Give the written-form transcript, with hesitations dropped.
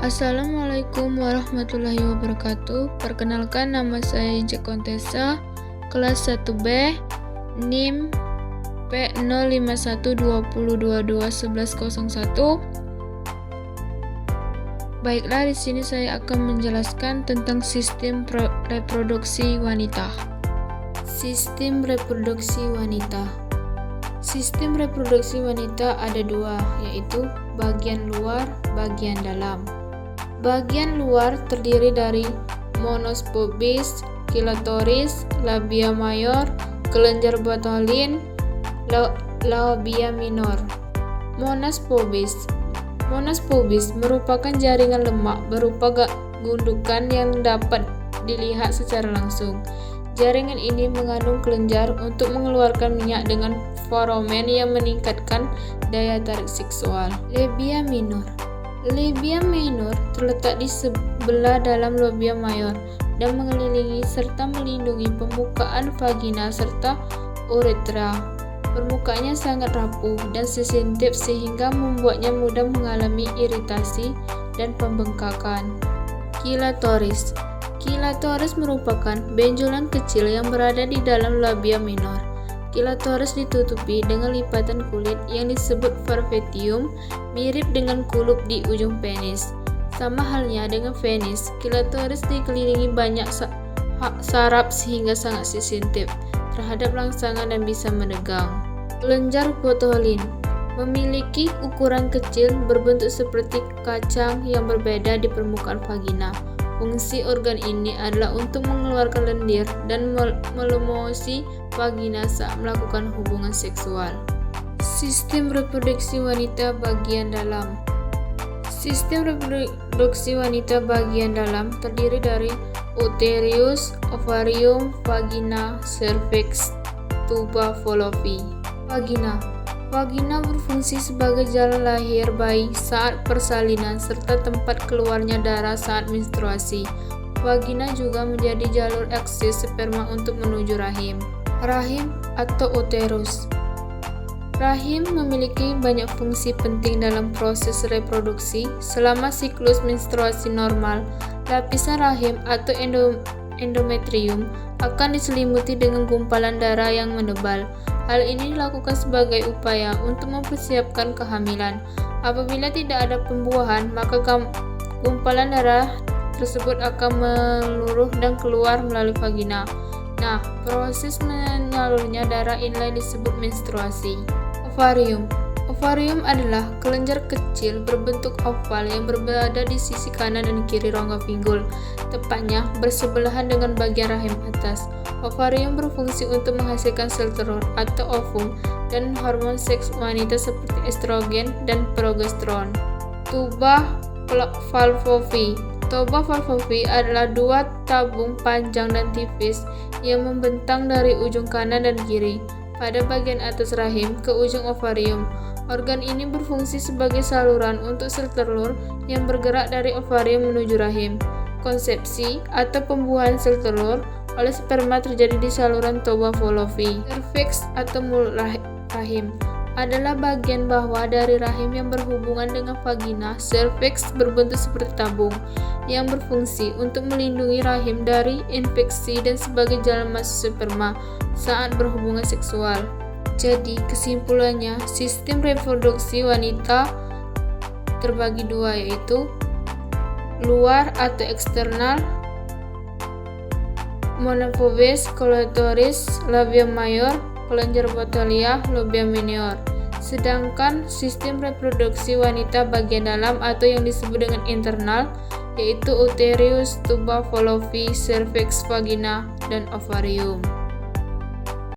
Assalamualaikum warahmatullahi wabarakatuh. Perkenalkan, nama saya Jack Contessa, kelas 1B, NIM P05120221101. Baiklah, di sini saya akan menjelaskan tentang sistem reproduksi wanita. Sistem reproduksi wanita. Sistem reproduksi wanita ada dua, yaitu bagian luar, bagian dalam. Bagian luar terdiri dari monos pubis, kilatoris, labia mayor, kelenjar Bartholin, labia minor. Monas pubis. Monas pubis merupakan jaringan lemak berupa gundukan yang dapat dilihat secara langsung. Jaringan ini mengandung kelenjar untuk mengeluarkan minyak dengan feromen yang meningkatkan daya tarik seksual. Labia minor. Labia minor terletak di sebelah dalam labia mayor dan mengelilingi serta melindungi permukaan vagina serta uretra. Permukaannya sangat rapuh dan sensitif sehingga membuatnya mudah mengalami iritasi dan pembengkakan. Kilatoris. Kilatoris merupakan benjolan kecil yang berada di dalam labia minor. Kilatoris ditutupi dengan lipatan kulit yang disebut farvetium, mirip dengan kulup di ujung penis. Sama halnya dengan penis, kilatoris dikelilingi banyak saraf sehingga sangat sensitif terhadap rangsangan dan bisa menegang. Kelenjar Bartholin memiliki ukuran kecil berbentuk seperti kacang yang berbeda di permukaan vagina. Fungsi organ ini adalah untuk mengeluarkan lendir dan melumasi vagina saat melakukan hubungan seksual. Sistem reproduksi wanita bagian dalam. Sistem reproduksi wanita bagian dalam terdiri dari uterus, ovarium, vagina, cervix, tuba fallopi. Vagina. Vagina berfungsi sebagai jalan lahir bayi saat persalinan serta tempat keluarnya darah saat menstruasi. Vagina juga menjadi jalur akses sperma untuk menuju rahim. Rahim atau uterus. Rahim memiliki banyak fungsi penting dalam proses reproduksi. Selama siklus menstruasi normal, lapisan rahim atau endometrium akan diselimuti dengan gumpalan darah yang menebal. Hal ini dilakukan sebagai upaya untuk mempersiapkan kehamilan. Apabila tidak ada pembuahan, maka gumpalan darah tersebut akan meluruh dan keluar melalui vagina. Nah, proses menyalurnya darah inilah disebut menstruasi. Ovarium. Ovarium adalah kelenjar kecil berbentuk oval yang berada di sisi kanan dan kiri rongga pinggul, tepatnya bersebelahan dengan bagian rahim atas. Ovarium berfungsi untuk menghasilkan sel telur atau ovum dan hormon seks wanita seperti estrogen dan progesteron. Tuba fallopi. Tuba fallopi adalah dua tabung panjang dan tipis yang membentang dari ujung kanan dan kiri pada bagian atas rahim ke ujung ovarium. Organ ini berfungsi sebagai saluran untuk sel telur yang bergerak dari ovarium menuju rahim. Konsepsi atau pembuahan sel telur oleh sperma terjadi di saluran tuba fallopi. Cervix atau mulut rahim adalah bagian bawah dari rahim yang berhubungan dengan vagina. Cervix berbentuk seperti tabung yang berfungsi untuk melindungi rahim dari infeksi dan sebagai jalan masuk sperma saat berhubungan seksual. Jadi kesimpulannya, sistem reproduksi wanita terbagi dua, yaitu luar atau eksternal, monopubis, kilatoris, labia mayor, kelenjar Bartholin, labia minor. Sedangkan sistem reproduksi wanita bagian dalam atau yang disebut dengan internal, yaitu uterus, tuba fallopi, cervix, vagina, dan ovarium.